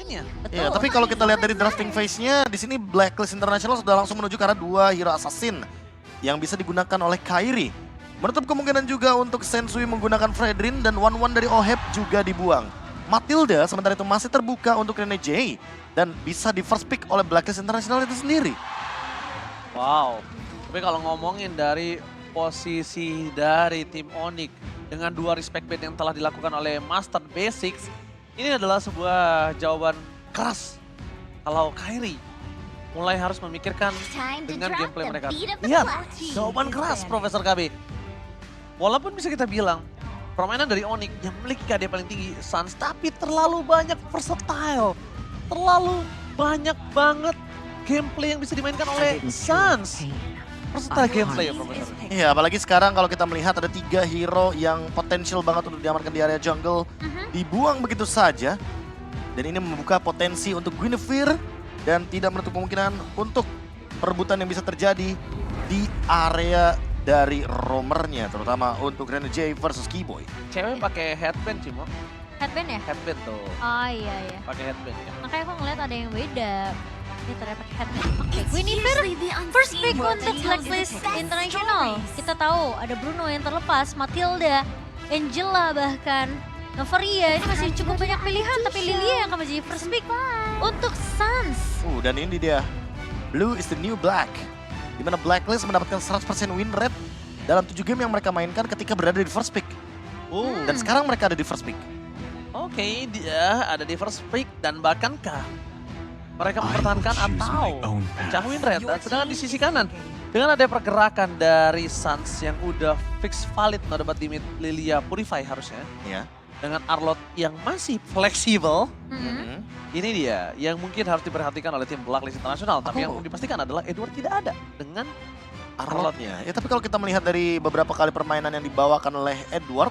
lainnya. Ya, tapi kalau kita lihat dari drafting phase-nya, di sini Blacklist International sudah langsung menuju ke arah 2 hero assassin yang bisa digunakan oleh Kairi. Menutup kemungkinan juga untuk Sensui menggunakan Fredrin dan 1-1 dari Oheb juga dibuang. Matilda sementara itu masih terbuka untuk Rene J dan bisa di first pick oleh Blacklist International itu sendiri. Wow, tapi kalau ngomongin dari posisi dari tim Onyx dengan 2 respect band yang telah dilakukan oleh Master Basics, ini adalah sebuah jawaban keras kalau Kairi mulai harus memikirkan dengan gameplay mereka. Lihat, jawaban keras Profesor KB. Walaupun bisa kita bilang, permainan dari Onyx yang memiliki KD paling tinggi, Suns, tapi terlalu banyak versatile. Terlalu banyak banget gameplay yang bisa dimainkan oleh Suns. Versatile gameplay ya, Profesor. Iya, apalagi sekarang kalau kita melihat ada 3 hero yang potensial banget untuk diamankan di area jungle. Dibuang begitu saja. Dan ini membuka potensi untuk Guinevere dan tidak menutup kemungkinan untuk perebutan yang bisa terjadi di area dari roamernya, terutama untuk Rene J versus Keyboy. Cewek pakai headband, Cimo. Headband ya? Headband tuh. Oh iya. Pakai headband ya. Makanya aku ngeliat ada yang beda. Ini ternyata pakai headband. Oke, Guinevere first pick untuk Blacklist International. Kita tahu ada Bruno yang terlepas, Matilda, Angela bahkan, Novaria. Ini masih cukup banyak pilihan, tapi Lilia yang akan menjadi first pick untuk Suns. Dan ini dia, Blue is the new black. Di mana Blacklist mendapatkan 100% win rate dalam 7 game yang mereka mainkan ketika berada di first pick. Dan sekarang mereka ada di first pick. Oke, dia ada di first pick dan bahkankah mereka mempertahankan atau pecah win rate. Dan sedangkan di sisi kanan, dengan ada pergerakan dari Suns yang udah fix valid no debat limit Lilia Purify harusnya. Ya. Dengan Arlot yang masih fleksibel. Ini dia yang mungkin harus diperhatikan oleh tim Blacklist International. Tapi yang dipastikan adalah Edward tidak ada dengan Arlotnya. Ya, tapi kalau kita melihat dari beberapa kali permainan yang dibawakan oleh Edward,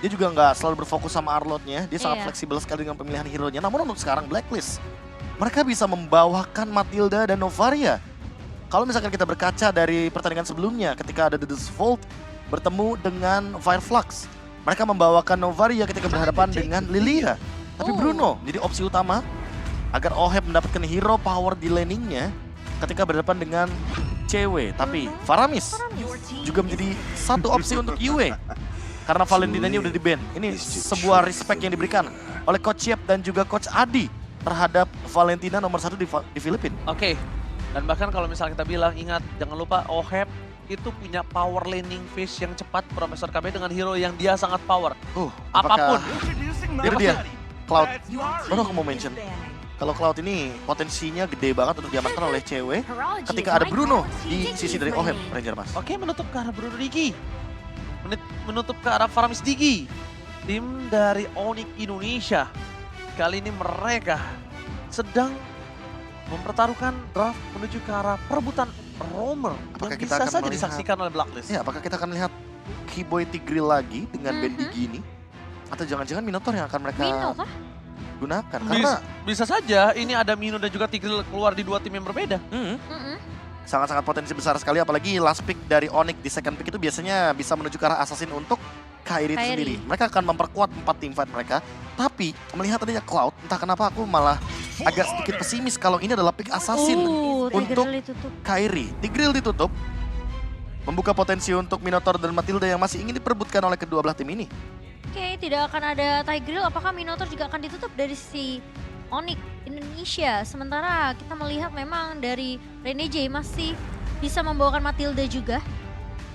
dia juga nggak selalu berfokus sama Arlotnya. Dia sangat fleksibel sekali dengan pemilihan hero-nya. Namun untuk sekarang Blacklist, mereka bisa membawakan Matilda dan Novaria. Kalau misalkan kita berkaca dari pertandingan sebelumnya, ketika ada The Volt bertemu dengan Fireflux, mereka membawakan Novaria ketika berhadapan dengan Lilia. Tapi Bruno jadi opsi utama agar Oheb mendapatkan hero power di laningnya ketika berhadapan dengan cewek. Tapi Faramis juga menjadi satu opsi untuk Yue. Karena Valentina ini udah di-ban. Ini sebuah respect yang diberikan oleh Coach Yep dan juga Coach Adi terhadap Valentina nomor 1 di Filipina. Oke, dan bahkan kalau misalnya kita bilang, ingat jangan lupa Oheb itu punya power laning phase yang cepat Profesor KB dengan hero yang dia sangat power. Apapun. Itu dia, Cloud. Baru aku mau mention. Kalau Cloud ini potensinya gede banget untuk diamankan oleh cewek ketika ada Bruno di sisi dari Oheb, Ranger Mas. Oke, menutup ke arah Bruno Digi. Menutup ke arah Faramis Digi. Tim dari Onyx Indonesia. Kali ini mereka sedang mempertaruhkan draft menuju ke arah perebutan roamer yang bisa saja disaksikan oleh Blacklist. Ya, apakah kita akan lihat Keyboy Tigreal lagi dengan band Digi ini? Atau jangan-jangan Minotaur yang akan mereka gunakan? Karena bisa saja ini ada Mino dan juga Tigreal keluar di 2 tim yang berbeda. Sangat-sangat potensi besar sekali, apalagi last pick dari Onyx di second pick itu biasanya bisa menuju ke arah assassin untuk Kairi itu sendiri. Mereka akan memperkuat 4 team fight mereka. Tapi melihat adanya Cloud, entah kenapa aku malah agak sedikit pesimis kalau ini adalah pick assassin untuk Kairi. Tigreal ditutup, membuka potensi untuk Minotaur dan Matilda yang masih ingin diperebutkan oleh kedua belah tim ini. Oke, tidak akan ada Tigreal. Apakah Minotaur juga akan ditutup dari si Onyx Indonesia? Sementara kita melihat memang dari Rene J masih bisa membawakan Matilda juga.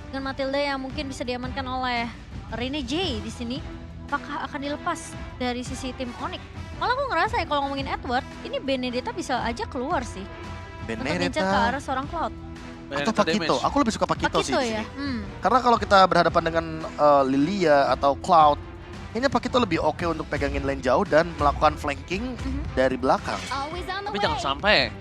Dengan Matilda yang mungkin bisa diamankan oleh Rene J di sini. Apakah akan dilepas dari sisi tim Onyx? Malah aku ngerasa ya kalau ngomongin Edward, ini Benedetta bisa aja keluar sih. Untuk ngincar ke arah seorang Cloud. Atau Pakito, aku lebih suka Pakito sih di ya? sini. Karena kalau kita berhadapan dengan Lilia atau Cloud, kayaknya Pakito lebih oke untuk pegangin lane jauh dan melakukan flanking dari belakang. Tapi jangan sampai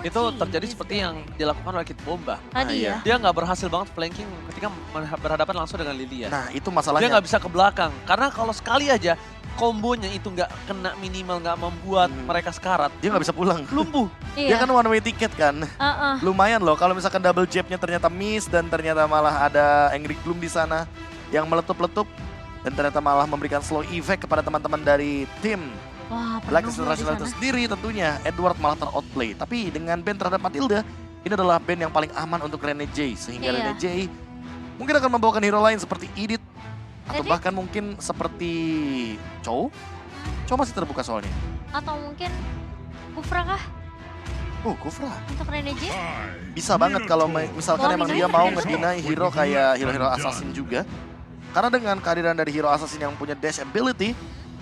itu terjadi seperti yang dilakukan oleh Kid Bomba. Tadi ya. Dia nggak berhasil banget flanking ketika berhadapan langsung dengan Lilia. Nah itu masalahnya. Dia nggak bisa ke belakang. Karena kalau sekali aja kombonya itu nggak kena minimal, nggak membuat mereka sekarat. Dia nggak bisa pulang. Lumpuh. Dia kan one way ticket kan. Lumayan loh kalau misalkan double jabnya ternyata miss dan ternyata malah ada Angry Gloom di sana yang meletup-letup. Dan ternyata malah memberikan slow effect kepada teman-teman dari tim Wah, Blacklist penuh loh di International itu sana. sendiri tentunya Edward malah ter-outplay. Tapi dengan ban terhadap Matilda, ini adalah ban yang paling aman untuk Rene J. Sehingga Iya. Rene J mungkin akan membawakan hero lain seperti Edith. Atau Edith? bahkan mungkin seperti Chow. Chow masih terbuka soalnya. Atau mungkin Kufra kah Kufra. untuk Rene J? Bisa banget kalau misalkan emang dia mau ngedinai hero kayak hero-hero assassin juga. Karena dengan kehadiran dari hero assassin yang punya dash ability,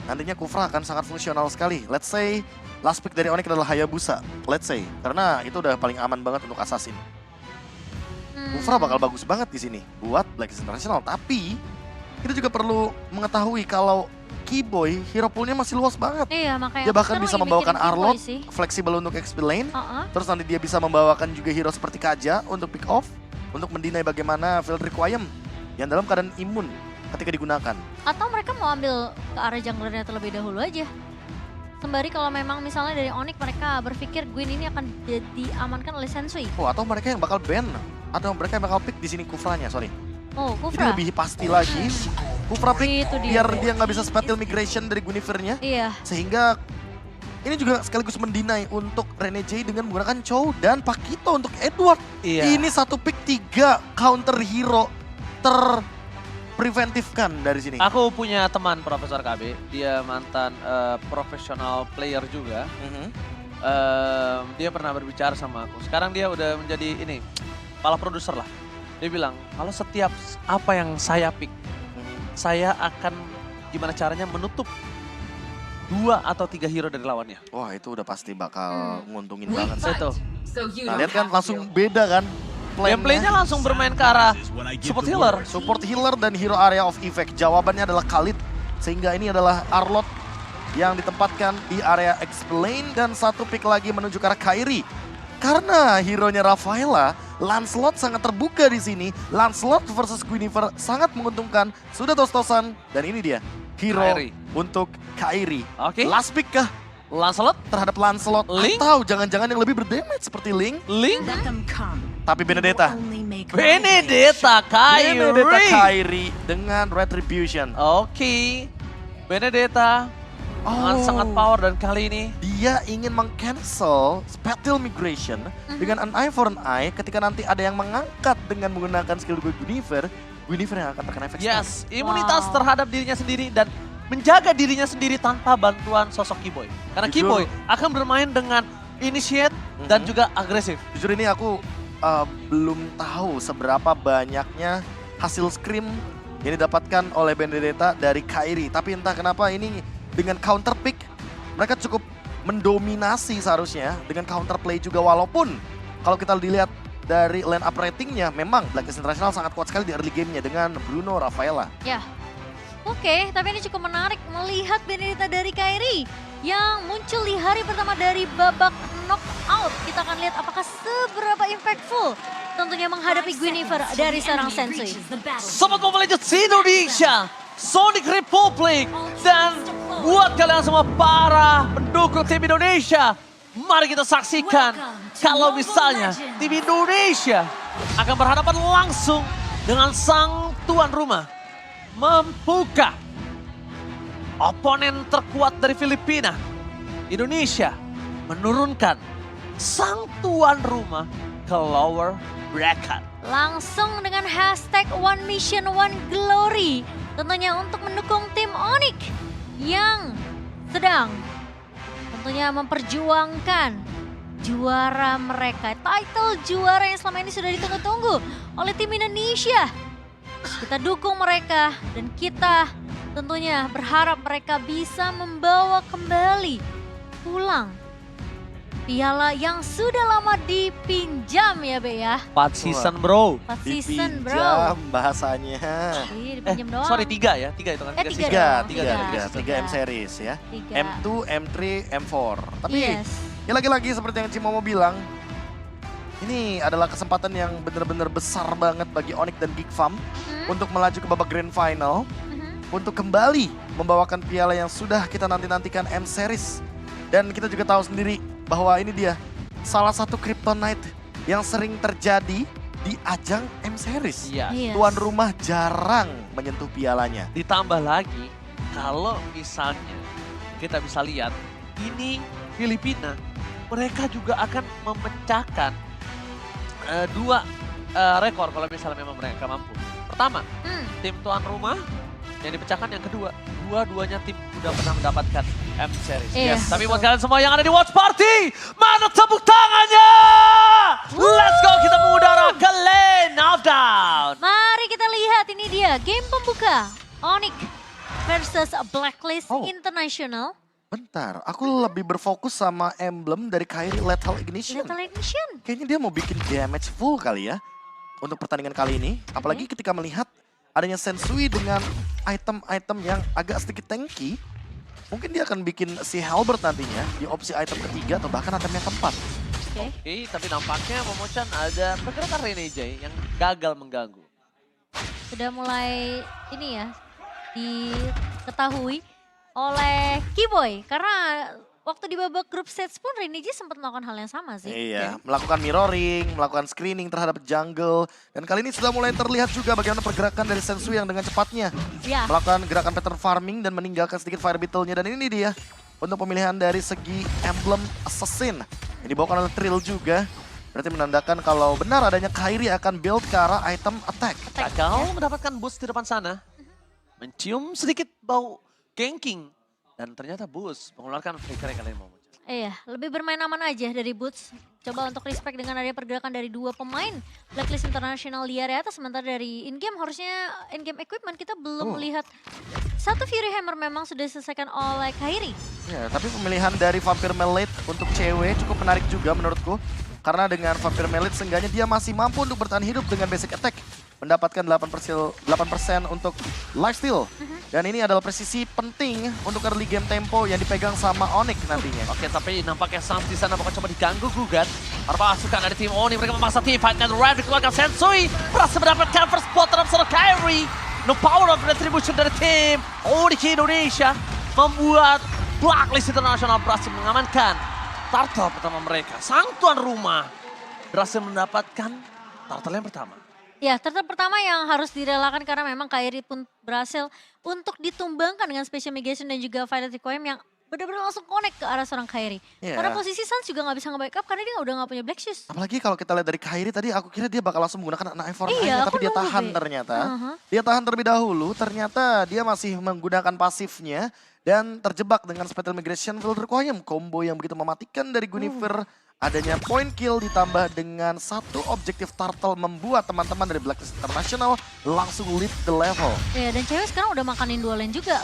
nantinya Kufra akan sangat fungsional sekali. Let's say last pick dari Onyx adalah Hayabusa. Let's say, karena itu udah paling aman banget untuk assassin. Kufra bakal bagus banget di sini buat Blacklist International. Tapi kita juga perlu mengetahui kalau Keyboy hero poolnya masih luas banget. Iya, makanya Dia aku bahkan sekarang bisa lagi membawakan mikirin Keyboy Arlott, sih. fleksibel untuk XP lane. Heeh. Terus nanti dia bisa membawakan juga hero seperti Kaja untuk pick off. Untuk mendinai bagaimana Field Requiem yang dalam keadaan imun ketika digunakan. Atau mereka mau ambil ke arah junglernya terlebih dahulu aja. Sembari kalau memang misalnya dari Onyx mereka berpikir Gwyn ini akan diamankan oleh Sensui. Atau mereka yang bakal ban. Atau mereka yang bakal pick di sini Kufranya, sorry. Oh, Ini Kufra. lebih pasti lagi. Kufra pick Itu dia. biar dia nggak bisa spatial migration dari Guinevere-nya. Iya, Sehingga ini juga sekaligus mendinai untuk Rene J dengan menggunakan Chow dan Pakito untuk Edward. Iya. Ini satu pick 3 counter hero terpreventifkan dari sini. Aku punya teman Profesor KB, dia mantan profesional player juga. Mhm. Dia pernah berbicara sama aku. Sekarang dia udah menjadi ini, kepala produser lah. Dia bilang, kalau setiap apa yang saya pick, saya akan gimana caranya menutup 2 atau 3 hero dari lawannya. Wah itu udah pasti bakal nguntungin banget sih. Itu. Nah lihat kan langsung beda kan Gameplaynya langsung bermain ke arah support healer. Support healer dan hero area of effect. Jawabannya adalah Khalid. Sehingga ini adalah Arlott yang ditempatkan di area explain dan satu pick lagi menuju ke arah Kairi. Karena hero-nya Rafaela, Lancelot sangat terbuka di sini. Lancelot versus Guinevere sangat menguntungkan. Sudah tos-tosan dan ini dia hero Kairi. untuk Kairi. Oke. Last pick kah Lancelot, terhadap Lancelot Link? atau jangan-jangan yang lebih berdamage seperti Link? Link, Tapi Benedetta. Benedetta, Benedetta Kairi. Kairi dengan Retribution. Oke, Benedetta dengan sangat power dan kali ini Dia ingin meng-cancel spatial migration dengan an eye for an eye ketika nanti ada yang mengangkat dengan menggunakan skill Guinevere yang akan terkena efek stun. yes, imunitas Wow. terhadap dirinya sendiri dan menjaga dirinya sendiri tanpa bantuan sosok Keyboy. Karena Jujur. Keyboy akan bermain dengan initiate dan juga agresif. Jujur ini aku belum tahu seberapa banyaknya hasil scrim yang didapatkan oleh Benedetta dari Kairi. Tapi entah kenapa ini dengan counter pick mereka cukup mendominasi seharusnya dengan counter play juga. Walaupun kalau kita dilihat dari line up ratingnya memang Blacklist International sangat kuat sekali di early gamenya dengan Bruno, Rafaela. Ya. Oke, tapi ini cukup menarik melihat Benedetta dari Kairi yang muncul di hari pertama dari babak knockout. Kita akan lihat apakah seberapa impactful tentunya menghadapi Guinevere dari seorang Sensui. Sobat Mobile Legends Indonesia, Sonic Republic, dan buat kalian semua para pendukung tim Indonesia, mari kita saksikan kalau misalnya tim Indonesia akan berhadapan langsung dengan sang tuan rumah membuka oponen terkuat dari Filipina. Indonesia menurunkan sang tuan rumah ke lower bracket. Langsung dengan hashtag One Mission One Glory tentunya untuk mendukung tim Onyx yang sedang tentunya memperjuangkan juara mereka. Title juara yang selama ini sudah ditunggu-tunggu oleh tim Indonesia. Kita dukung mereka dan kita tentunya berharap mereka bisa membawa kembali pulang piala yang sudah lama dipinjam ya Be ya. 4 season bro. 4 season bro. Dipinjam bahasanya. Iya dipinjam doang. Sorry 3 ya, 3 itu kan. Eh, 3 Tiga dong. tiga M series ya. 3. M2, M3, M4. Tapi Yes. ya lagi-lagi seperti yang Cimomo bilang, ini adalah kesempatan yang benar-benar besar banget bagi Onyx dan Geek Farm untuk melaju ke babak grand final, untuk kembali membawakan piala yang sudah kita nanti-nantikan M Series. Dan kita juga tahu sendiri bahwa ini dia salah satu kryptonite yang sering terjadi di ajang M Series. Iya. Yes. Tuan rumah jarang menyentuh pialanya. Ditambah lagi kalau misalnya kita bisa lihat, ini Filipina, mereka juga akan memecahkan dua rekor kalau misalnya memang mereka mampu. Pertama, tim tuan rumah yang dipecahkan, yang kedua, dua-duanya tim sudah pernah mendapatkan M-Series. Iya, Tapi buat kalian semua yang ada di Watch Party, mana tepuk tangannya? Let's go, kita mengudara ke Lane of Doubt. Mari kita lihat, ini dia game pembuka. Onyx versus Blacklist Oh. International. Bentar, aku lebih berfokus sama emblem dari Kairi Lethal Ignition. Lethal Ignition. Kayaknya dia mau bikin damage full kali ya untuk pertandingan kali ini. Apalagi ketika melihat adanya Sensui dengan item-item yang agak sedikit tanky. Mungkin dia akan bikin si Halberd nantinya di opsi item ketiga atau bahkan item yang keempat. Oke. Oke, tapi nampaknya Momochan ada pergerakan Rene Jay yang gagal mengganggu. Sudah mulai ini ya, diketahui oleh Keyboy. Karena waktu di babak group stage pun Renegi sempat melakukan hal yang sama sih. Iya, melakukan mirroring, melakukan screening terhadap jungle. Dan kali ini sudah mulai terlihat juga bagaimana pergerakan dari Sensui yang dengan cepatnya Ya, melakukan gerakan pattern farming dan meninggalkan sedikit fire beetle-nya. Dan ini dia untuk pemilihan dari segi emblem assassin. Ini dibawakan oleh Trill juga. Berarti menandakan kalau benar adanya Kairi akan build ke arah item attack. Gagal mendapatkan boost di depan sana. Mencium sedikit bau ganking. Dan ternyata boost mengeluarkan flicker yang kalian mau. iya, lebih bermain aman aja dari Boots. Coba untuk respect dengan adanya pergerakan dari dua pemain Blacklist International di area atas. Sementara dari in-game harusnya in-game equipment kita belum melihat. Satu Fury Hammer memang sudah diselesaikan oleh Kairi. Ya, tapi pemilihan dari Vampire Mallet untuk cewek cukup menarik juga menurutku. Karena dengan Vampire Mallet seenggaknya dia masih mampu untuk bertahan hidup dengan basic attack. Mendapatkan 8% untuk lifesteal. Dan ini adalah presisi penting untuk early game tempo yang dipegang sama Onyx nantinya. Oke, tapi nampaknya Sans di sana bakal coba diganggu gugat. Para pasukan dari tim Oni, mereka memaksa team fight dan Red dikeluarkan Sensui. Berhasil mendapatkan first spot terhadap seorang Kairi. No power of retribution dari tim Oni Indonesia. Membuat Blacklist International berhasil mengamankan turtle pertama mereka. Sang tuan rumah berhasil mendapatkan turtle yang pertama. Ya, turtle pertama yang harus direlakan karena memang Kairi pun berhasil untuk ditumbangkan dengan Special Migration dan juga Violet Requiem yang benar-benar langsung connect ke arah seorang Kairi. Iya. Karena posisi Sans juga nggak bisa nge-backup karena dia udah nggak punya Black Shoes. Apalagi kalau kita lihat dari Kairi tadi, aku kira dia bakal langsung menggunakan anak Evorn Iya, tapi aku dia nunggu, tahan Be. ternyata. Uh-huh. Dia tahan terlebih dahulu, ternyata dia masih menggunakan pasifnya dan terjebak dengan Special Migration Field Requiem. Combo yang begitu mematikan dari Guinevere. Adanya point kill ditambah dengan satu objektif turtle membuat teman-teman dari Blacklist International langsung lead the level. Ya, dan cewek sekarang udah makanin dua lane juga.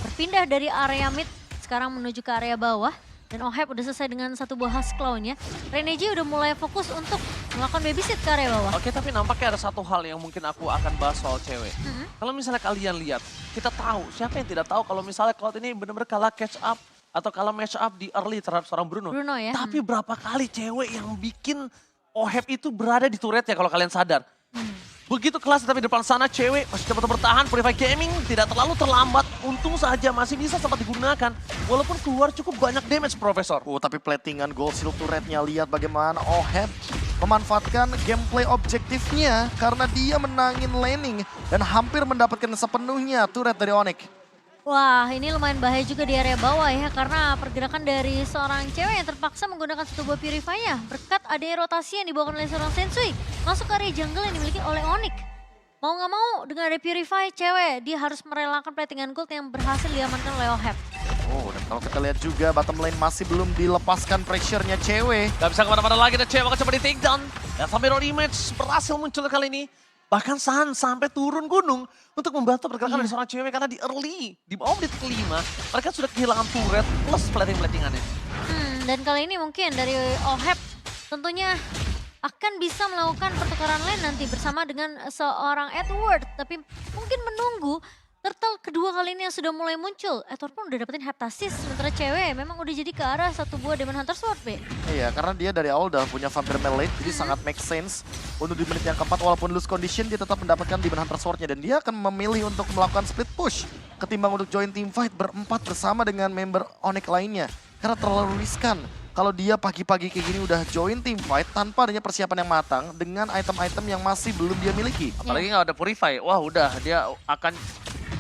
Berpindah dari area mid sekarang menuju ke area bawah. Dan Oheb udah selesai dengan satu buah Husk Claw-nya. Renegi udah mulai fokus untuk melakukan babysit ke area bawah. Oke, tapi nampaknya ada satu hal yang mungkin aku akan bahas soal cewek. Kalau misalnya kalian lihat, kita tahu, siapa yang tidak tahu kalau misalnya Cloud ini benar-benar kalah catch up atau kalah match up di early terhadap seorang Bruno. Bruno ya. Tapi berapa kali cewek yang bikin Oheb itu berada di turretnya kalau kalian sadar. Begitu kelas tapi depan sana cewek masih dapat bertahan. Purify Gaming tidak terlalu terlambat. Untung saja masih bisa sempat digunakan. Walaupun keluar cukup banyak damage, Profesor. Tapi platingan gold shield turretnya, lihat bagaimana Oheb memanfaatkan gameplay objektifnya karena dia menangin laning dan hampir mendapatkan sepenuhnya turret dari Onyx. Wah, ini lumayan bahaya juga di area bawah ya, karena pergerakan dari seorang cewek yang terpaksa menggunakan satu buah Purify-nya. Berkat adanya rotasi yang dibawakan oleh seorang Sensui, masuk ke area jungle yang dimiliki oleh Onyx. Mau nggak mau dengan ada Purify, cewek dia harus merelakan platingan gold yang berhasil diamankan oleh Oheb. Oh, dan kalau kita lihat juga bottom lane masih belum dilepaskan pressure-nya cewek. Gak bisa kemana-mana lagi dan cewek akan coba di take down. Dan sampai mirror image berhasil muncul kali ini. Bahkan San sampai turun gunung untuk membantu pergerakan dari seorang cewek karena di early, di bawah menit kelima, mereka sudah kehilangan turret plus plating-platingannya. Dan kali ini mungkin dari Oheb tentunya akan bisa melakukan pertukaran lane nanti bersama dengan seorang Edward. Tapi mungkin menunggu turtle kedua kali ini yang sudah mulai muncul. Edward pun udah dapetin heptasis, sementara cewek memang udah jadi ke arah satu buah Demon Hunter Sword, Be. Iya, karena dia dari awal udah punya Vampire Mallet, jadi sangat make sense. Untuk di menit yang keempat, walaupun lose condition, dia tetap mendapatkan Demon Hunter Sword-nya. Dan dia akan memilih untuk melakukan split push, ketimbang untuk join team fight berempat bersama dengan member Onyx lainnya. Karena terlalu riskan. Kalau dia pagi-pagi kayak gini udah join team fight tanpa adanya persiapan yang matang dengan item-item yang masih belum dia miliki. Apalagi nggak ada Purify, wah udah dia akan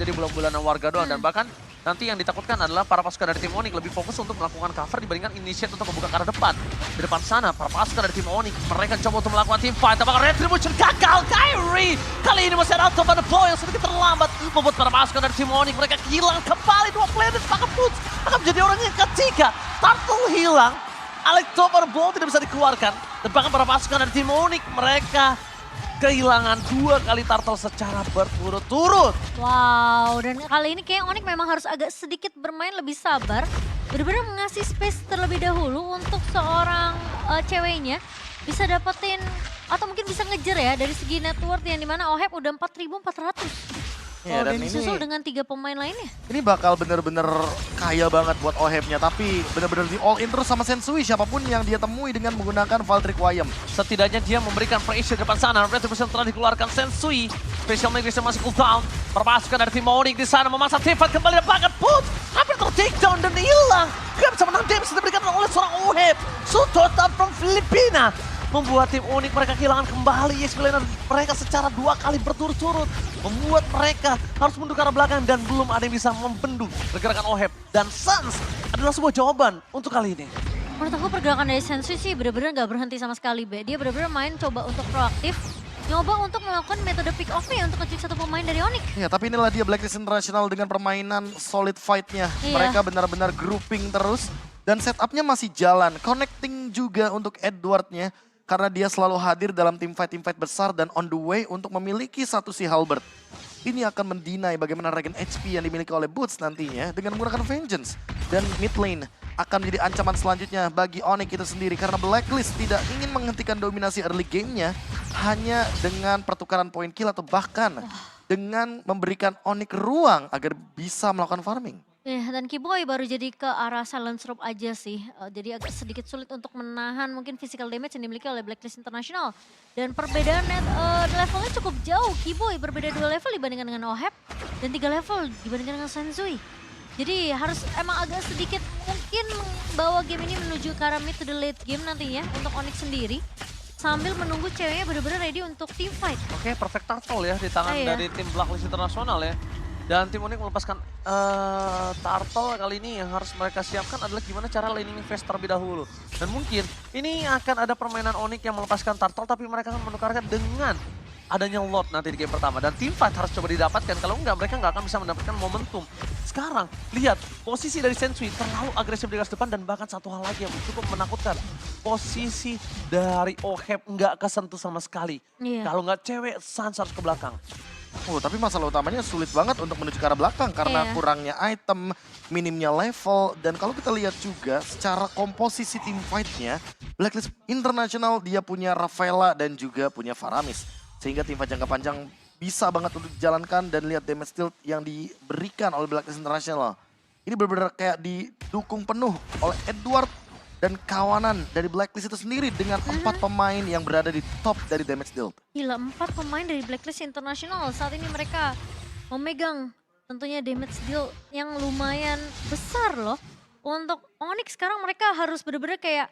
jadi bulan-bulanan warga doang. Dan bahkan Nanti yang ditakutkan adalah para pasukan dari tim Onyx lebih fokus untuk melakukan cover dibandingkan initiate untuk membuka ke arah depan. Di depan sana, para pasukan dari tim Onyx, mereka coba untuk melakukan team fight. Apakah Retribution gagal? Kyrie kali ini masih ada auto deploy yang sedikit terlambat. Membuat para pasukan dari tim Onyx, mereka kehilangan kembali 2 player dan sepakat Boots akan menjadi orang yang ketiga. Turtle hilang, October Ball tidak bisa dikeluarkan. Dan bahkan para pasukan dari tim Onyx, mereka kehilangan 2 kali turtle secara berturut-turut. Wow, dan kali ini kayak Onyx memang harus agak sedikit bermain lebih sabar. Benar-benar mengasih space terlebih dahulu untuk seorang ceweknya bisa dapetin atau mungkin bisa ngejar ya dari segi network yang dimana OHEP udah 4.400. Ya, Dan dan disusul ini dengan 3 pemain lainnya. Ini bakal bener-bener kaya banget buat OHEP-nya, tapi bener-bener di all in terus sama Sensui siapapun yang dia temui dengan menggunakan Valtryek Wayem. Setidaknya dia memberikan pressure di depan sana. Retribution telah dikeluarkan Sensui. Special Migration masih cooldown. Perpasukan dari tim Onyx di sana memasang Tifa kembali dan bahkan Put hampir ter-takedown dan hilang. Gak bisa menang damage yang diberikan oleh seorang OHEP. Sutota from Filipina. Membuat tim Onyx mereka kehilangan kembali EXP laner mereka secara 2 kali berturut-turut. Membuat mereka harus mundur ke arah belakang dan belum ada yang bisa membendung pergerakan OHEP. Dan Suns adalah sebuah jawaban untuk kali ini. Menurut aku pergerakan dari Sensui sih benar-benar gak berhenti sama sekali, Be. Dia benar-benar main coba untuk proaktif. Nyoba untuk melakukan metode pick off-nya untuk nge-pick satu pemain dari Onyx. Ya, tapi inilah dia Blacklist International dengan permainan solid fight-nya. Iya. Mereka benar-benar grouping terus dan setup-nya masih jalan. Connecting juga untuk Edward-nya karena dia selalu hadir dalam team fight besar dan on the way untuk memiliki satu si Halberd. Ini akan mendinai bagaimana regen HP yang dimiliki oleh Boots nantinya dengan menggunakan Vengeance. Dan mid lane akan menjadi ancaman selanjutnya bagi Onyx itu sendiri karena Blacklist tidak ingin menghentikan dominasi early game-nya hanya dengan pertukaran poin kill atau bahkan dengan memberikan Onyx ruang agar bisa melakukan farming. Ya, dan Kiboy baru jadi ke arah silence rope aja sih. Jadi agak sedikit sulit untuk menahan mungkin physical damage yang dimiliki oleh Blacklist International. Dan perbedaan levelnya cukup jauh. Kiboy berbeda 2 level dibandingkan dengan OHEP dan 3 level dibandingkan dengan Sensui. Jadi harus emang agak sedikit mungkin membawa game ini menuju ke arah mid to the late game nantinya untuk Onyx sendiri. Sambil menunggu ceweknya benar-benar ready untuk team fight. Oke, perfect turtle ya di tangan Iya. dari tim Blacklist Internasional ya. Dan tim Onyx melepaskan turtle kali ini yang harus mereka siapkan adalah gimana cara laning phase terlebih dahulu. Dan mungkin ini akan ada permainan Onyx yang melepaskan turtle tapi mereka akan menukarkan dengan adanya Lord nanti di game pertama. Dan team fight harus coba didapatkan, kalau enggak mereka nggak akan bisa mendapatkan momentum. Sekarang lihat posisi dari Sensui terlalu agresif di garis depan dan bahkan satu hal lagi yang cukup menakutkan. Posisi dari OHEP nggak kesentuh sama sekali. Iya. Kalau nggak cewek, Suns harus ke belakang. Oh, tapi masalah utamanya sulit banget untuk menuju ke arah belakang karena Iya. kurangnya item, minimnya level. Dan kalau kita lihat juga secara komposisi tim fight-nya, Blacklist International dia punya Rafaela dan juga punya Faramis. Sehingga tim fight jangka panjang bisa banget untuk dijalankan dan lihat damage steal yang diberikan oleh Blacklist International. Ini benar-benar kayak didukung penuh oleh Edward dan kawanan dari Blacklist itu sendiri dengan 4 pemain yang berada di top dari damage deal. Gila, 4 pemain dari Blacklist International. Saat ini mereka memegang tentunya damage deal yang lumayan besar loh. Untuk Onyx sekarang mereka harus benar-benar kayak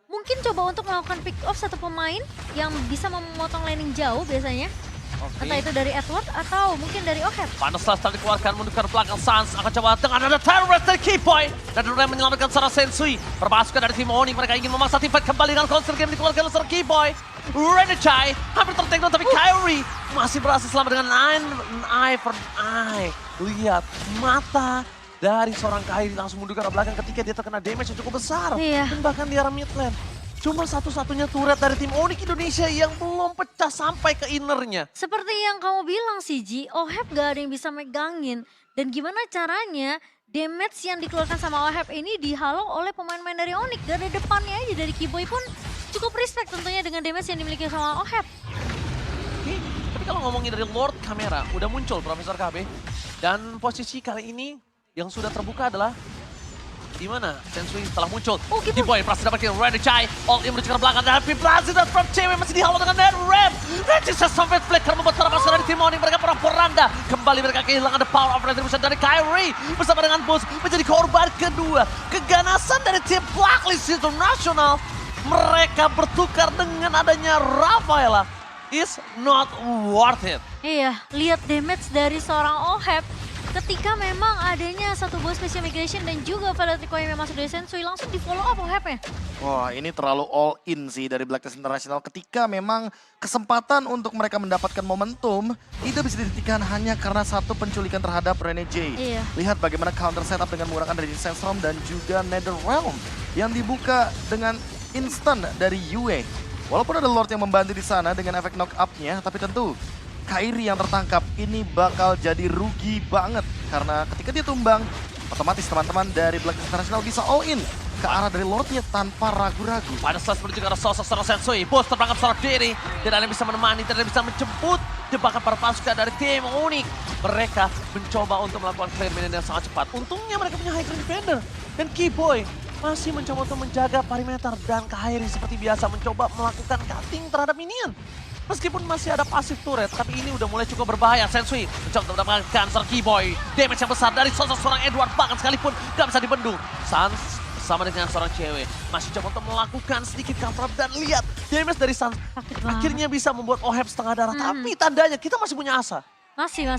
mungkin coba untuk melakukan pick off satu pemain yang bisa memotong laning jauh biasanya. Oke. Entah itu dari Edward atau mungkin dari OHEP. Panas setelah dikeluarkan mundur ke belakang. Suns akan coba dengan ada terrorist dari Kiboy. Dan Ren menyelamatkan seorang Sensui. Perpasukan dari tim Onyx mereka ingin memaksa tim fight kembali dengan counter game dikeluarkan oleh seorang Kiboy. Renechai hampir tertakedown tapi Kyrie masih berhasil selamat dengan eye for eye. Lihat mata dari seorang Kyrie langsung mundur ke arah belakang ketika dia terkena damage yang cukup besar. Iya. Dan bahkan di arah mid lane. Cuma satu-satunya turret dari tim Onyx Indonesia yang belum pecah sampai ke innernya. Seperti yang kamu bilang sih Ji, OHEP gak ada yang bisa megangin. Dan gimana caranya damage yang dikeluarkan sama OHEP ini dihalau oleh pemain-pemain dari Onyx. Dari depannya aja, dari Kiboy pun cukup respect tentunya dengan damage yang dimiliki sama OHEP. Oke, tapi kalau ngomongin dari Lord Kamera, udah muncul Profesor KB. Dan posisi kali ini yang sudah terbuka adalah di mana Sensui telah muncul. Oh, gitu. Kiboy berhasil dapat kill Renechai. All in menuju ke belakang dan berhasil dan from cewek masih dihalau dengan Red. Renechai sampai flicker membuat para pasukan dari tim Onyx mereka poranda. Kembali mereka kehilangan the power of retribution dari Kyrie bersama dengan Boots menjadi korban kedua. Keganasan dari tim Blacklist International. Mereka bertukar dengan adanya Rafaela. Is not worth it. Iya, lihat damage dari seorang OHEP. ketika memang adanya satu buah special migration dan juga Violet Requiem yang masuk dari Sensui, langsung di follow up OHEP-nya. Wah, ini terlalu all in sih dari Blacklist International ketika memang kesempatan untuk mereka mendapatkan momentum tidak bisa dihentikan hanya karena satu penculikan terhadap Rene J. Iya. Lihat bagaimana counter setup dengan menggunakan Raging Sandstorm dan juga Netherrealm yang dibuka dengan instan dari Yue. Walaupun ada Lord yang membantu di sana dengan efek knock up-nya, tapi tentu Kairi yang tertangkap ini bakal jadi rugi banget. Karena ketika dia tumbang, otomatis teman-teman dari Blacklist International bisa all in ke arah dari Lordnya tanpa ragu-ragu. Pada saat menuju ke arah sosok seorang Sensui, bos terperangkap seorang diri. Tidak ada yang bisa menemani, tidak ada yang bisa menjemput jebakan para pasukan dari tim Onyx. Mereka mencoba untuk melakukan clear minion yang sangat cepat. Untungnya mereka punya high ground defender. Dan Keyboy masih mencoba untuk menjaga perimeter. Dan Kairi seperti biasa mencoba melakukan cutting terhadap minion. Meskipun masih ada pasif turret, tapi ini udah mulai cukup berbahaya. Sensui mencoba untuk mendapatkan Sir Keyboy. Damage yang besar dari sosok seorang Edward, bahkan sekalipun gak bisa dibendung. Sans sama dengan seorang cewek masih coba untuk melakukan sedikit counter up dan lihat damage dari Sans akhirnya bisa membuat OHEP setengah darah. Tapi tandanya kita masih punya asa. Masih.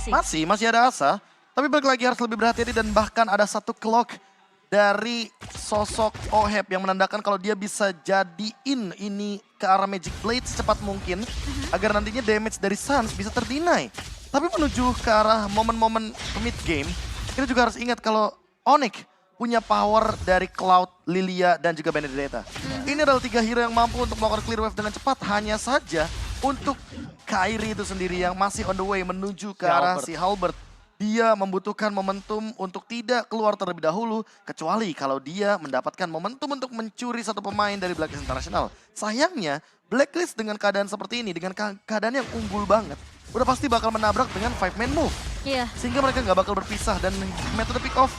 Ada asa. Tapi balik lagi harus lebih berhati-hati dan bahkan ada satu clock dari sosok OHEP yang menandakan kalau dia bisa jadiin ini ke arah Magic Blade secepat mungkin agar nantinya damage dari Sans bisa terdinai. Tapi menuju ke arah momen-momen mid game, kita juga harus ingat kalau Onyx punya power dari Cloud, Lilia, dan juga Benedetta. Ini adalah 3 hero yang mampu untuk melakukan clear wave dengan cepat. Hanya saja untuk Kairi itu sendiri yang masih on the way menuju ke arah si Halberd. Dia membutuhkan momentum untuk tidak keluar terlebih dahulu, kecuali kalau dia mendapatkan momentum untuk mencuri satu pemain dari Blacklist International. Sayangnya, Blacklist dengan keadaan seperti ini, dengan keadaan yang unggul banget, udah pasti bakal menabrak dengan 5-man move. Iya. Sehingga mereka nggak bakal berpisah dan metode pick off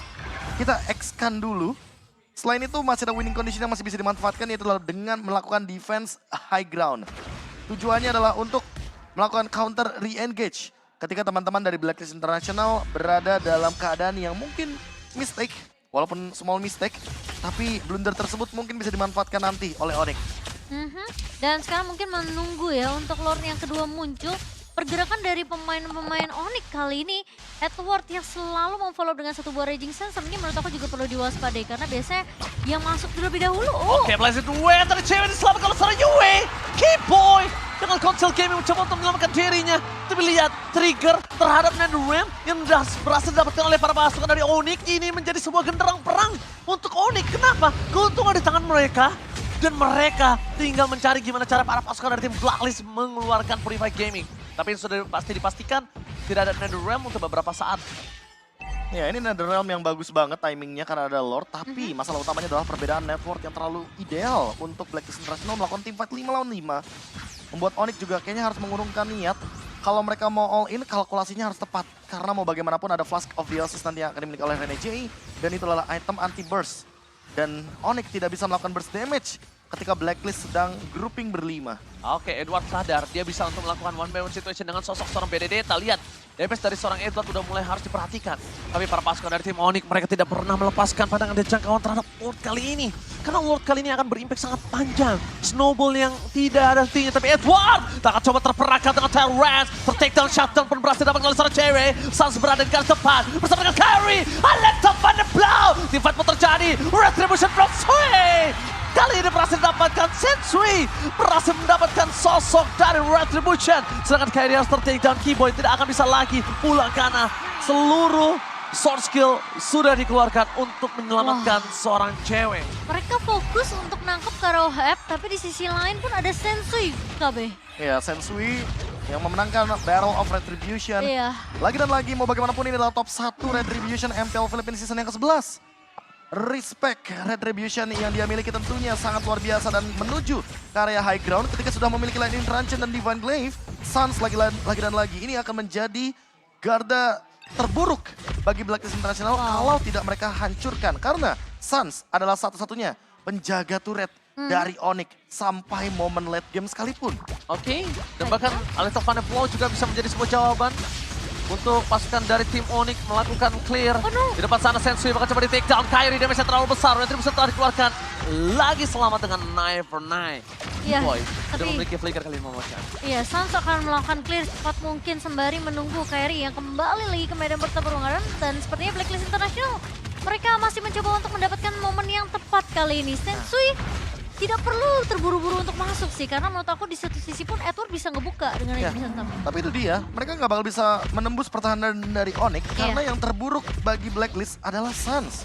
kita X-kan dulu. Selain itu masih ada winning condition yang masih bisa dimanfaatkan, yaitu adalah dengan melakukan defense high ground. Tujuannya adalah untuk melakukan counter re-engage ketika teman-teman dari Blacklist International berada dalam keadaan yang mungkin mistake, walaupun small mistake, tapi blunder tersebut mungkin bisa dimanfaatkan nanti oleh Onyx. Dan sekarang mungkin menunggu ya untuk Lord yang kedua muncul. Pergerakan dari pemain-pemain Onyx kali ini, Edward yang selalu memfollow dengan satu buah Raging Sandstorm ini menurut aku juga perlu diwaspadai karena biasanya yang masuk terlebih dahulu. Oke, Blazing Duet dari cewek diselamatkan oleh seorang Yue. Keyboy dengan konsel game yang mencoba untuk menyelamatkan dirinya. Tapi lihat, trigger terhadap Netherrealm yang berhasil didapatkan oleh para pasukan dari Onyx. Ini menjadi sebuah genderang perang untuk Onyx. Kenapa? Keuntungan di tangan mereka. Dan mereka tinggal mencari gimana cara para pasukan dari tim Blacklist mengeluarkan Purify Gaming. Tapi sudah pasti dipastikan tidak ada Netherrealm untuk beberapa saat. Ya, ini Netherrealm yang bagus banget timingnya karena ada Lord. Tapi masalah utamanya adalah perbedaan network yang terlalu ideal untuk Blacklist International melakukan teamfight 5 lawan 5. Membuat Onyx juga kayaknya harus mengurungkan niat. Kalau mereka mau all in, kalkulasinya harus tepat. Karena mau bagaimanapun ada Flask of Dionysus nanti yang akan dimiliki oleh Rene J. Dan itu adalah item anti-burst. Dan Onyx tidak bisa melakukan burst damage ketika Blacklist sedang grouping berlima. Oke, Edward sadar dia bisa untuk melakukan one by one situation dengan sosok seorang Benedetta. Lihat, DPS dari seorang Edward udah mulai harus diperhatikan. Tapi para pasukan dari tim Onyx mereka tidak pernah melepaskan pandangan dan jangkauan terhadap Lord kali ini. Karena Lord kali ini akan berimpact sangat panjang. Snowball yang tidak ada hentinya, tapi Edward tak akan coba terperangkap dengan Tyrant. Takedown shutdown pun berhasil dapatkan oleh seorang cewek. Sans berada di garis depan bersama dengan Kairi. Alexa Van de Blauw. Teamfight pun terjadi. Retribution from Sui. Kali ini berhasil mendapatkan Sensui, berhasil mendapatkan sosok dari Retribution. Sedangkan Kairi harus ter-takedown, Keyboy tidak akan bisa lagi pulang karena seluruh sword skill sudah dikeluarkan untuk menyelamatkan seorang cewek. Mereka fokus untuk nangkep Karohep, tapi di sisi lain pun ada Sensui, KB. Ya, Sensui yang memenangkan Battle of Retribution. Iya. Lagi dan lagi, mau bagaimanapun ini adalah top 1 Retribution MPL Philippines season yang ke-11. Respect Retribution yang dia miliki tentunya sangat luar biasa dan menuju ke area high ground ketika sudah memiliki Lightning Truncheon dan Divine Glaive. Sans lagi dan lagi ini akan menjadi garda terburuk bagi Blacklist International kalau tidak mereka hancurkan. Karena Sans adalah satu-satunya penjaga turret dari Onyx sampai momen late game sekalipun. Oke, dan bahkan Alexa Van de Blauw juga bisa menjadi sebuah jawaban untuk pasukan dari tim Onyx melakukan clear. Di depan sana Sensui bakal coba di takedown. Kairi damage-nya terlalu besar. Retribution telah dikeluarkan. Lagi selamat dengan 9 for 9. Iya, Boy sudah tapi- memiliki flicker kali ini Momochan. Iya, Suns akan melakukan clear cepat mungkin sembari menunggu Kairi yang kembali lagi ke medan pertempuran dan sepertinya Blacklist International mereka masih mencoba untuk mendapatkan momen yang tepat kali ini. Sensui tidak perlu terburu-buru untuk masuk sih karena menurut aku di satu sisi pun Edward bisa ngebuka dengan Ya, Ivy Center. tapi itu dia, mereka nggak bakal bisa menembus pertahanan dari Onyx karena yang terburuk bagi Blacklist adalah Suns.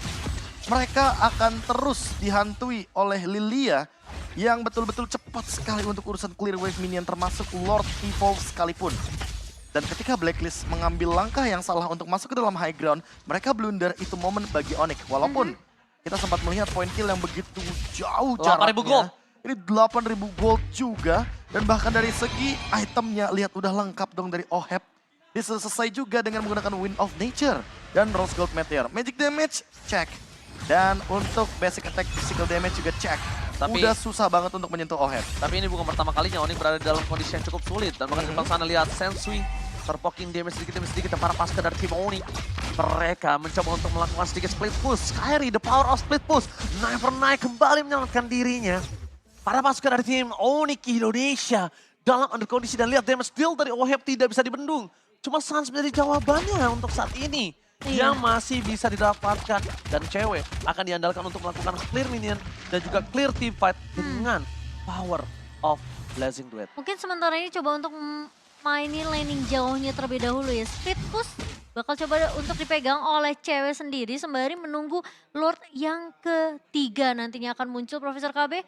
Mereka akan terus dihantui oleh Lilia yang betul-betul cepat sekali untuk urusan clear wave minion termasuk Lord Evolve sekalipun. Dan ketika Blacklist mengambil langkah yang salah untuk masuk ke dalam high ground, mereka blunder, itu momen bagi Onyx. Walaupun kita sempat melihat point kill yang begitu jauh 8.000 gold. jaraknya. Ini 8.000 gold juga. Dan bahkan dari segi itemnya, lihat udah lengkap dong dari OHEP. Bisa selesai juga dengan menggunakan Wind of Nature dan Rose Gold Meteor. Magic damage, check. Dan untuk basic attack physical damage juga check. Tapi- Udah susah banget untuk menyentuh OHEP. Tapi ini bukan pertama kalinya Onyx berada dalam kondisi yang cukup sulit. Dan bahkan di sana lihat Sensui terpoking damage sedikit demi sedikit. Dan para pasukan dari tim Onyx mereka mencoba untuk melakukan sedikit split push. Kairi, the power of split push. Naik per naik kembali menyelamatkan dirinya. Para pasukan dari tim Onyx Indonesia dalam under kondisi dan lihat damage deal dari OHEP tidak bisa dibendung. Cuma Suns menjadi jawabannya untuk saat ini. Iya. Yang masih bisa didapatkan dan cewek akan diandalkan untuk melakukan clear minion dan juga clear team fight dengan power of Blazing Duet. Mungkin sementara ini coba untuk mainin laning jauhnya terlebih dahulu ya. Speed push bakal coba untuk dipegang oleh cewek sendiri sembari menunggu Lord yang ketiga nantinya akan muncul Profesor KB.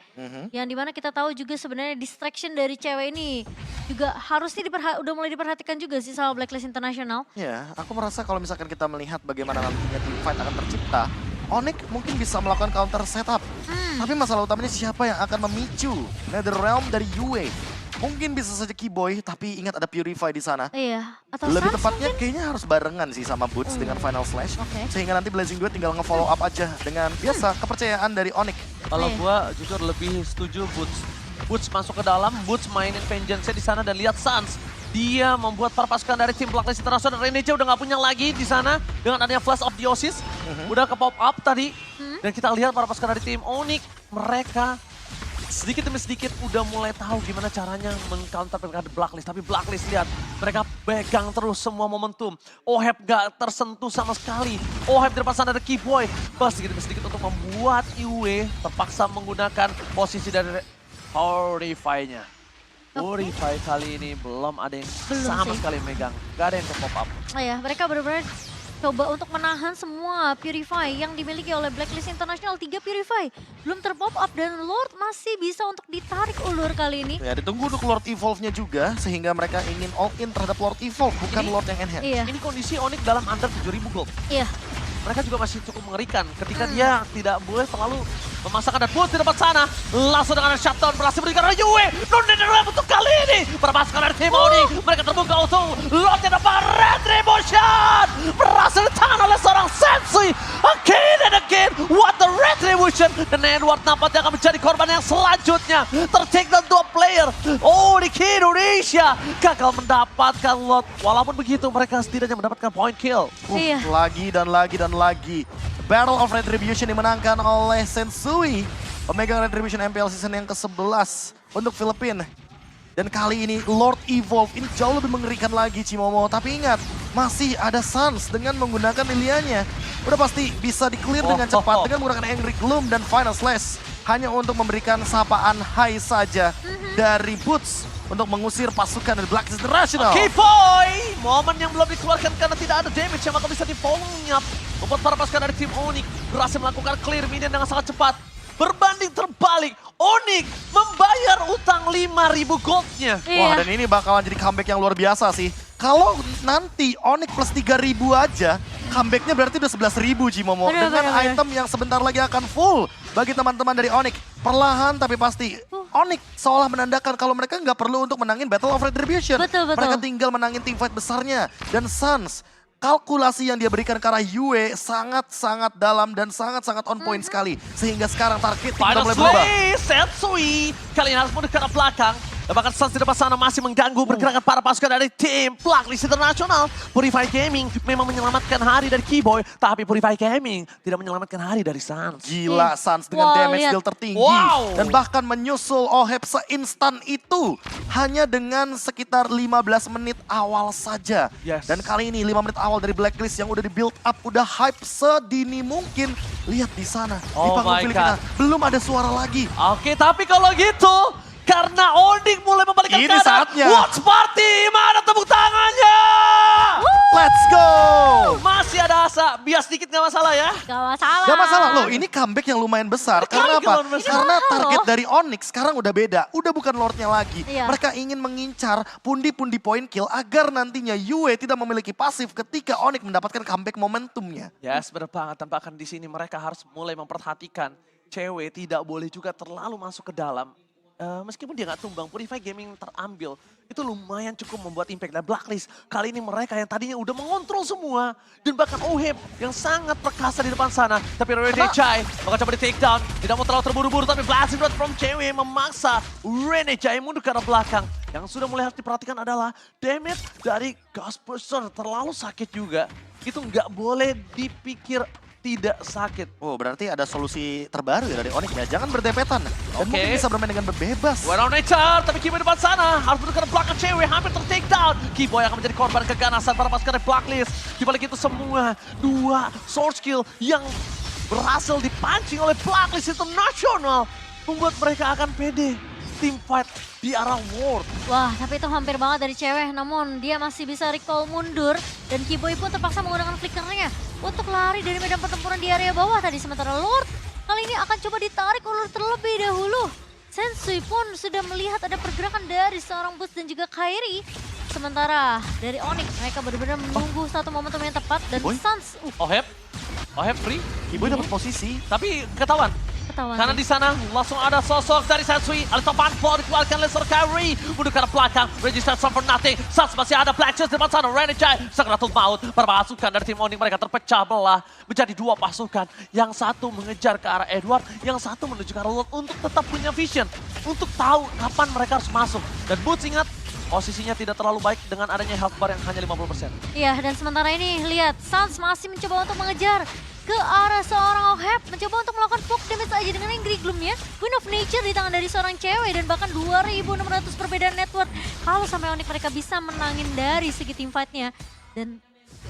Yang dimana kita tahu juga sebenarnya distraction dari cewek ini juga harusnya udah mulai diperhatikan juga sih sama Blacklist International. Ya, aku merasa kalau misalkan kita melihat bagaimana nantinya team fight akan tercipta, Onyx mungkin bisa melakukan counter setup. Tapi masalah utamanya siapa yang akan memicu NetherRealm dari Yue? Mungkin bisa saja Keyboy, tapi ingat ada Purify di sana. Iya, atau Lebih Suns tepatnya mungkin? kayaknya harus barengan sih sama Boots dengan Final Slash. Oke. Sehingga nanti Blazing Duet tinggal nge-follow up aja dengan biasa kepercayaan dari Onyx. Kalau Iya. gua jujur lebih setuju Boots. Boots masuk ke dalam, Boots mainin Vengeance di sana dan lihat Suns. Dia membuat para pasukan dari tim Blacklist International dan Renege udah nggak punya lagi di sana dengan adanya Flash of Theosis. Udah ke pop up tadi. Dan kita lihat para pasukan dari tim Onyx, mereka sedikit demi sedikit udah mulai tahu gimana caranya meng-counter PPK Blacklist. Tapi Blacklist lihat, mereka pegang terus semua momentum. OHEP gak tersentuh sama sekali. OHEP di depan sana ada Keyboy. Sedikit demi sedikit untuk membuat Yue terpaksa menggunakan posisi dari Purify-nya. Purify kali ini belum ada yang Belum sama sih. sekali megang. Gak ada yang ke pop up. Oh ya, mereka benar-benar coba untuk menahan semua Purify yang dimiliki oleh Blacklist International. 3 Purify belum terpop up dan Lord masih bisa untuk ditarik ulur kali ini. Ya, ditunggu untuk Lord Evolve-nya juga, sehingga mereka ingin all in terhadap Lord Evolve, bukan Ini- Lord yang enhance. Iya, Ini kondisi Onyx dalam under 7.000 gold. iya. Mereka juga masih cukup mengerikan ketika dia tidak boleh terlalu memasakkan dan Boots di depan sana. Langsung dengan shutdown berhasil berikan oleh Yue. Non-netherrealm untuk kali ini. Perpasukan dari tim Onyx. Mereka terbuka untuk Lord yang dapat Retribution. Berhasil ditahan oleh seorang Sensui. Again and again. What the Retribution. Dan Edward nampaknya akan menjadi korban yang selanjutnya. Tercek dan 2 player. Onyx Indonesia gagal mendapatkan Lord. Walaupun begitu mereka setidaknya mendapatkan point kill. Iya. Lagi dan lagi dan lagi. Battle of Retribution dimenangkan oleh Sensui. Pemegang Retribution MPL season yang ke-11 untuk Filipina. Dan kali ini Lord Evolve ini jauh lebih mengerikan lagi Cimomo. Tapi ingat, masih ada Suns dengan menggunakan Lilianya. Udah pasti bisa di-clear dengan cepat dengan menggunakan Angry Gloom dan Final Slash. Hanya untuk memberikan sapaan high saja dari Boots untuk mengusir pasukan dari Blacklist International. Keyboy! Momen yang belum dikeluarkan karena tidak ada damage yang bakal bisa di-follow-up. Membuat para pasukan dari tim Onyx berhasil melakukan clear minion dengan sangat cepat. Berbanding terbalik, Onyx membayar utang 5.000 goldnya. Wah, Iya. dan ini bakalan jadi comeback yang luar biasa sih. Kalau nanti Onyx plus 3.000 aja, comebacknya berarti udah 11.000 Jimomo. Bener, Dengan bener, bener. item yang sebentar lagi akan full bagi teman-teman dari Onyx. Perlahan tapi pasti. Onyx seolah menandakan kalau mereka nggak perlu untuk menangin Battle of Retribution. Betul, betul. Mereka tinggal menangin team fight besarnya. Dan Suns, kalkulasi yang dia berikan ke arah Yue sangat-sangat dalam dan sangat-sangat on point sekali. Sehingga sekarang target udah Final mulai berubah. Slay, Sensui. Kali ini harus mundur ke arah belakang. Dan bahkan Suns di depan sana masih mengganggu pergerakan para pasukan dari tim Blacklist International. Purify Gaming memang menyelamatkan hari dari Keyboy, tapi Purify Gaming tidak menyelamatkan hari dari Suns. Gila Suns dengan Wow, damage lihat. deal tertinggi. Wow. Dan bahkan menyusul Oheb seinstan itu. Hanya dengan sekitar 15 menit awal saja. Yes. Dan kali ini 5 menit awal dari Blacklist yang udah di build up, udah hype sedini mungkin. Lihat di sana, di Oh panggung my Filipina. God. Belum ada suara lagi. Oke, tapi kalau gitu, karena Onyx mulai membalikkan Ini keadaan, saatnya. Watch Party, mana tepuk tangannya? Let's go! Masih ada asa, bias dikit gak masalah ya. Gak masalah. Gak masalah loh, ini comeback yang lumayan besar. Karena apa? lumayan besar. Karena Ini target mahal dari Onyx sekarang udah beda. Udah bukan Lordnya lagi. Iya. Mereka ingin mengincar pundi-pundi point kill agar nantinya Yue tidak memiliki pasif ketika Onyx mendapatkan comeback momentumnya. Yes, benar banget. Tampakkan di sini mereka harus mulai memperhatikan cewek tidak boleh juga terlalu masuk ke dalam. Meskipun dia nggak tumbang, Purify Gaming terambil. Itu lumayan cukup membuat impact. Dan Blacklist kali ini mereka yang tadinya udah mengontrol semua. Dan bahkan Oheb yang sangat perkasa di depan sana. Tapi Rene Chai bakal coba di take down. Tidak mau terlalu terburu-buru, tapi blasting shot from cewek memaksa Rene Chai mundur ke arah belakang. Yang sudah mulai harus diperhatikan adalah damage dari Ghost Person terlalu sakit juga. Itu nggak boleh dipikir tidak sakit. Oh, berarti ada solusi terbaru ya dari Onyx ya. Jangan berdempetan. Dan Oke. mungkin bisa bermain dengan bebas. Well nature, tapi Keyboy depan sana. Harus menekan belakang cewek, hampir ter-take down. Keyboy akan menjadi korban keganasan para pasukan dari Blacklist. Di balik itu semua, 2 source kill yang berhasil dipancing oleh Blacklist International. Membuat mereka akan pede. Team fight di arah World. Wah, tapi itu hampir banget dari cewek. Namun dia masih bisa recall mundur. Dan Keyboy pun terpaksa menggunakan flickernya untuk lari dari medan pertempuran di area bawah tadi. Sementara Lord kali ini akan coba ditarik ulur terlebih dahulu. Sensui pun sudah melihat ada pergerakan dari seorang Boots dan juga Kairi. Sementara dari Onyx mereka benar-benar menunggu satu momentum yang tepat. Dan Keyboy? Suns, Oheb free, Keyboy dapat posisi. tapi ketahuan. ketahuan. Karena di sana langsung ada sosok dari Sensui. Ada topan ball dikeluarkan oleh Sir Kyrie. Mundur ke arah belakang. Register for nothing. Suns masih ada Black Chest di depan sana. Rene Chai. Sakratul maut. Pasukan dari tim Onyx mereka terpecah belah. Menjadi 2 pasukan. Yang satu mengejar ke arah Edward. Yang satu menuju ke arah Lord untuk tetap punya vision. Untuk tahu kapan mereka harus masuk. Dan Boots ingat. Posisinya tidak terlalu baik dengan adanya health bar yang hanya 50%. Iya, dan sementara ini lihat Suns masih mencoba untuk mengejar ke arah seorang Oheb, mencoba untuk melakukan poke damage aja dengan Angry Gloom-nya. Queen of Nature di tangan dari seorang cewek dan bahkan 2.600 perbedaan network. Kalau sampai Onyx mereka bisa menangin dari segi team fight-nya dan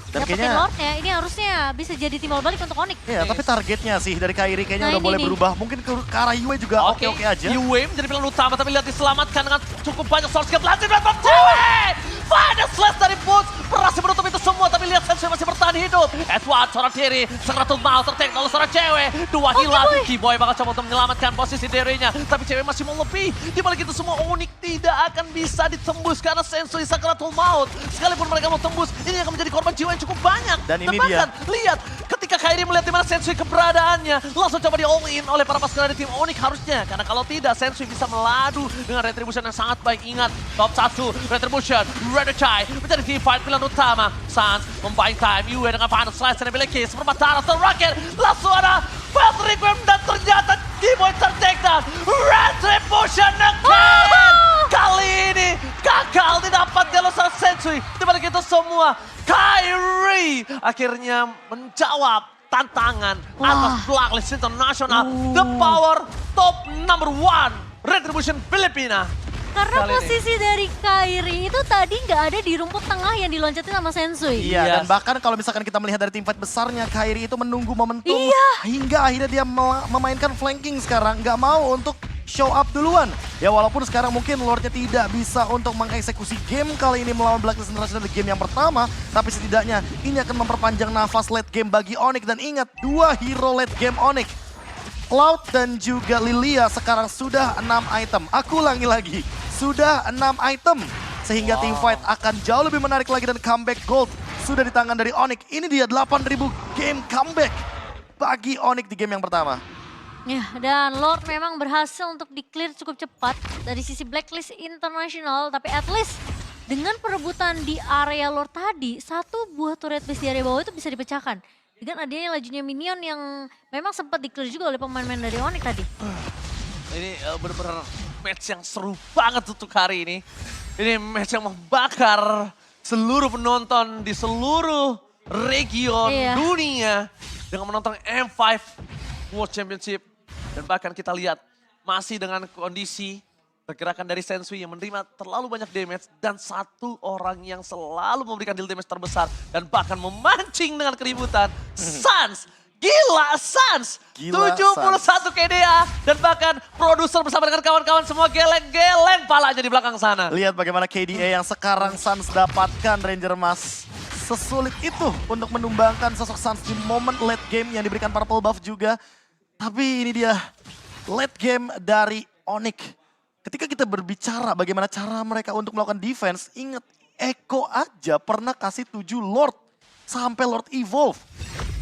dapetin kayaknya- Lord-nya, ini harusnya bisa jadi timbal balik untuk Onyx. Iya, tapi targetnya sih dari Kairi kayaknya Nah, udah ini mulai nih. berubah. Mungkin ke arah Yue juga oke-oke aja. Yue menjadi pilihan utama tapi lihat diselamatkan dengan cukup banyak source kill. Blasting shot from cewek! Final slash dari Boots. Berhasil menutup itu semua tapi lihat Sensei masih bertahan hidup. Edward seorang diri, Sakratul maut tertek oleh seorang cewek. 2 hilang. Keyboy bakal coba untuk menyelamatkan posisi dirinya. Tapi cewek masih mau lebih. Di balik itu semua Onyx tidak akan bisa ditembus karena Sensei Sakratul maut. Sekalipun mereka mau tembus, ini akan menjadi korban jiwa yang cukup banyak. Dan ini bahkan, dia. lihat ketika Kairi melihat di mana Sensui keberadaannya, langsung coba di all in oleh para pasukan dari tim Onyx harusnya. Karena kalau tidak, Sensui bisa meladu dengan retribution yang sangat baik. Ingat, top 1, retribution, Red Chai menjadi team fight pilihan utama. Suns membuying time, Yue dengan final slice yang dimiliki. Seperempat darah terakhir, langsung ada Felt Requiem dan ternyata Keyboy ter-take down. Retribution again! Kali ini gagal didapatkan oleh sang Sensui. Di balik itu semua, Kairi akhirnya menjawab tantangan atas Blacklist International. The power top number 1 Retribution Filipina. Karena Kali ini. posisi dari Kairi itu tadi nggak ada di rumput tengah yang diloncatin sama Sensui. Iya, dan Yes. bahkan kalau misalkan kita melihat dari tim fight besarnya, Kairi itu menunggu momentum Iya. hingga akhirnya dia memainkan flanking sekarang, nggak mau untuk show up duluan. Ya walaupun sekarang mungkin Lordnya tidak bisa untuk mengeksekusi game kali ini melawan Blacklist International di game yang pertama, tapi setidaknya ini akan memperpanjang nafas late game bagi Onyx. Dan ingat, 2 hero late game Onyx, Cloud dan juga Lilia sekarang sudah 6 item. Aku ulangi lagi, sudah 6 item. Sehingga team fight akan jauh lebih menarik lagi dan comeback gold sudah di tangan dari Onyx. Ini dia 8.000 game comeback bagi Onyx di game yang pertama. Ya, dan Lord memang berhasil untuk di-clear cukup cepat dari sisi Blacklist International. Tapi at least dengan perebutan di area Lord tadi, 1 buah turret base di area bawah itu bisa dipecahkan. Dengan adanya lajunya minion yang memang sempat di-clear juga oleh pemain-pemain dari Onyx tadi. Ini benar-benar match yang seru banget untuk hari ini. Ini match yang membakar seluruh penonton di seluruh region dunia dengan menonton M5 World Championship. Dan bahkan kita lihat masih dengan kondisi pergerakan dari Sensui yang menerima terlalu banyak damage dan satu orang yang selalu memberikan deal damage terbesar dan bahkan memancing dengan keributan. Sans! Gila Sans! 71 KDA dan bahkan produser bersama dengan kawan-kawan semua geleng-geleng palanya di belakang sana. Lihat bagaimana KDA yang sekarang Sans dapatkan Ranger Mas. Sesulit itu untuk menumbangkan sosok Sans di momen late game yang diberikan purple buff juga. Tapi ini dia late game dari Onyx. Ketika kita berbicara bagaimana cara mereka untuk melakukan defense, ingat Eko aja pernah kasih 7 Lord sampai Lord Evolve.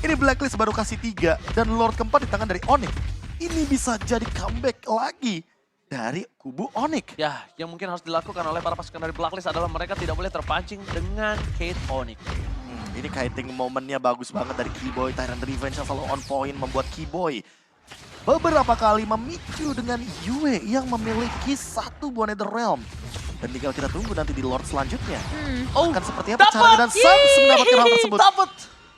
Ini Blacklist baru kasih 3 dan Lord keempat di tangan dari Onyx. Ini bisa jadi comeback lagi dari kubu Onyx. Ya, yang mungkin harus dilakukan oleh para pasukan dari Blacklist adalah mereka tidak boleh terpancing dengan Kate Onyx. Ini kiting momennya bagus banget dari Keyboy. Tyrant Revenge yang selalu on point membuat Keyboy beberapa kali memicu dengan Yue yang memiliki satu buah Nether Realm. Dan tinggal kita tunggu nanti di Lord selanjutnya. Akan seperti apa caranya dan Sans mendapatkan hal tersebut. Dapat!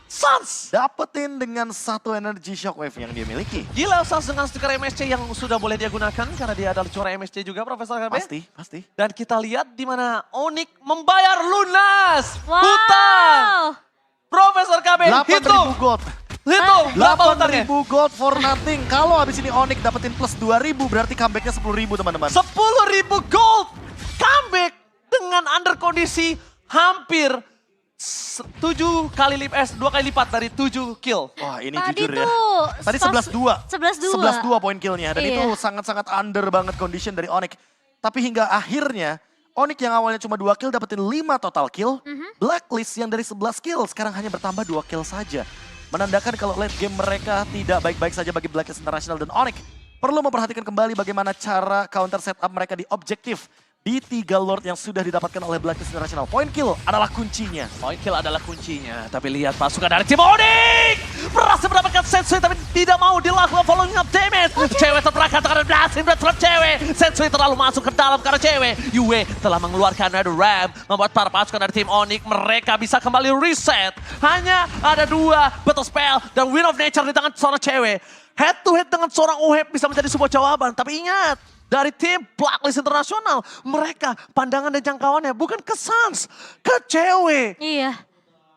Sans! Dapetin dengan satu energy shockwave yang dia miliki. Gila Sans dengan stiker MSC yang sudah boleh dia gunakan karena dia adalah juara MSC juga Profesor KB. Pasti. Dan kita lihat di mana Onyx membayar lunas Wow. hutang. Profesor KB, 8.000 gold. Hitung berapa hutangnya? 8.000 gold for nothing. Kalau habis ini Onyx dapetin plus 2.000 berarti comebacknya 10.000 teman-teman. 10.000 gold comeback dengan under kondisi hampir 2 kali lipat dari 7 kill. Wah ini Tadi jujur ya. tuh Tadi 11-2. 11-2. 11-2 poin killnya. Dan itu sangat-sangat under banget condition dari Onyx. Tapi hingga akhirnya Onyx yang awalnya cuma 2 kill dapetin 5 total kill. Blacklist yang dari 11 kill sekarang hanya bertambah 2 kill saja. Menandakan kalau late game mereka tidak baik-baik saja bagi Blacklist International dan Onyx. Perlu memperhatikan kembali bagaimana cara counter setup mereka di objektif. Di 3 Lord yang sudah didapatkan oleh Blacklist International. Point kill adalah kuncinya. Point kill adalah kuncinya. Tapi lihat pasukan dari tim Onyx berhasil mendapatkan Sensui tapi tidak mau dilakukan following up damage. Cewek terterakan tekanan blast terhadap cewek. Sensui terlalu masuk ke dalam karena cewek. Yue telah mengeluarkan Red Ram. Membuat para pasukan dari tim Onyx mereka bisa kembali reset. Hanya ada 2 battle spell dan Wind of Nature di tangan seorang cewek. Head to head dengan seorang Uheb bisa menjadi sebuah jawaban. Tapi ingat, dari tim Blacklist International, mereka pandangan dan jangkauannya bukan ke Sans, ke cewek. Iya,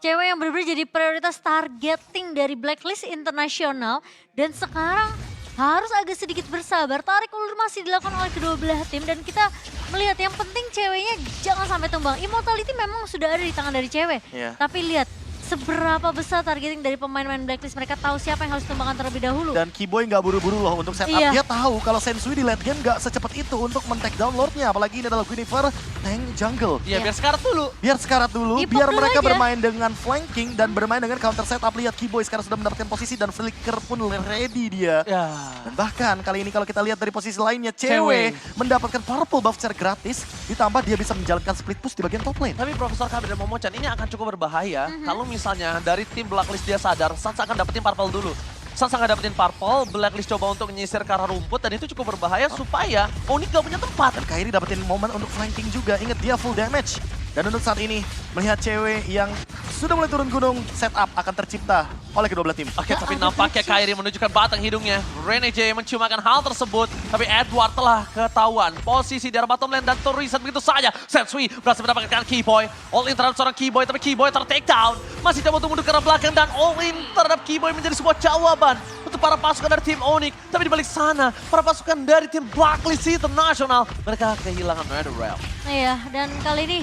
cewek yang benar-benar jadi prioritas targeting dari Blacklist International. Dan sekarang harus agak sedikit bersabar. Tarik ulur masih dilakukan oleh kedua belah tim. Dan kita melihat yang penting ceweknya jangan sampai tumbang. Immortality memang sudah ada di tangan dari cewek. Iya. Tapi lihat seberapa besar targeting dari pemain-pemain Blacklist. Mereka tahu siapa yang harus tumbangkan terlebih dahulu. Dan Keyboy nggak buru-buru loh untuk setup. Iya. Dia tahu kalau Sensui di late game nggak secepat itu untuk men-take down Lordnya. Apalagi ini adalah Guinevere tank jungle. Ya biar sekarat dulu. Biar sekarat dulu, Ipok biar dulu mereka aja. bermain dengan flanking dan bermain dengan counter setup. Lihat Keyboy sekarang sudah mendapatkan posisi dan Flicker pun ready dia. Ya. Dan bahkan kali ini kalau kita lihat dari posisi lainnya, cewek mendapatkan purple buff secara gratis. Ditambah dia bisa menjalankan split push di bagian top lane. Tapi Profesor KB dan Momochan ini akan cukup berbahaya kalau misalnya dari tim Blacklist dia sadar Sans akan dapetin purple dulu. Sans akan dapetin purple, Blacklist coba untuk menyisir ke arah rumput dan itu cukup berbahaya supaya Onyx gak punya tempat. Dan Kairi dapetin momen untuk flanking juga. Ingat dia full damage. Dan untuk saat ini melihat cewek yang sudah mulai turun gunung, setup akan tercipta oleh kedua belah tim. Oke, tapi nampaknya Kairi menunjukkan batang hidungnya. Renegade menciumakan hal tersebut, tapi Edward telah ketahuan. Posisi di arah bottom lane dan terreset begitu saja. Sensui berhasil mendapatkan Keyboy. All in terhadap seorang Keyboy, tapi Keyboy ter-take down. Masih coba untuk mundur ke arah belakang dan all in terhadap Keyboy menjadi sebuah jawaban untuk para pasukan dari tim Onyx. Tapi di balik sana, para pasukan dari tim Blacklist International, mereka kehilangan Red Realm. Iya, dan kali ini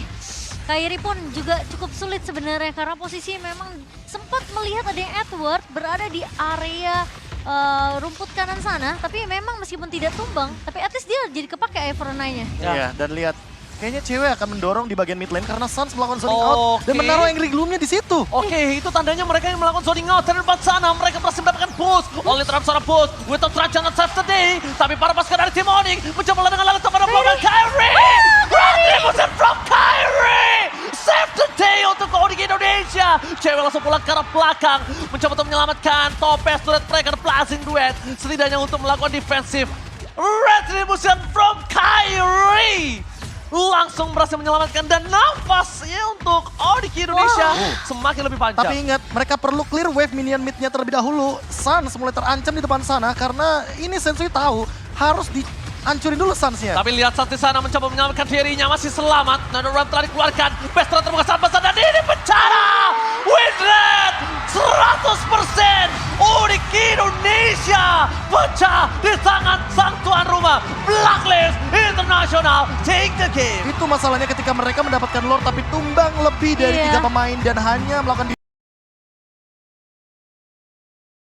Kairi pun juga cukup sulit sebenarnya karena posisi memang sempat melihat ada yang Edward berada di area rumput kanan sana. Tapi memang meskipun tidak tumbang, tapi at least dia jadi kepake Everonanya. Iya, dan lihat kayaknya cewek akan mendorong di bagian mid lane karena Sans melakukan zoning out dan menaruh Angry Gloom-nya di situ. Oke, itu tandanya mereka yang melakukan zoning out dari depan sana. Mereka berhasil mendapatkan boost. Oleh terhadap seorang boost. Without Rajan save the day. Tapi para pasukan dari tim Onyx mencoba dengan lalu kepada belakang Kairi. Retribution from Kairi. Save the day untuk Onyx Indonesia. Cewek langsung pulang ke arah belakang. Mencoba untuk menyelamatkan Topes, turret mereka, flashing duet. Setidaknya untuk melakukan defensif. Retribution from Kairi. langsung berhasil menyelamatkan dan nafasnya untuk Audiki Indonesia semakin lebih panjang. Tapi ingat, mereka perlu clear wave minion mid-nya terlebih dahulu. Suns mulai terancam di depan sana karena ini Sensui tahu harus dihancurin dulu Suns-nya. Tapi lihat saat di sana mencoba menyelamatkan dirinya, masih selamat. Nano Ram telah dikeluarkan, Pestra terbuka sangat besar dan ini bencana! Win rate 100%! Audiki Indonesia pecah di tangan sang tuan rumah. Blacklist International take the game. Itu masalahnya ketika mereka mendapatkan lore tapi tumbang lebih dari 3 pemain dan hanya melakukan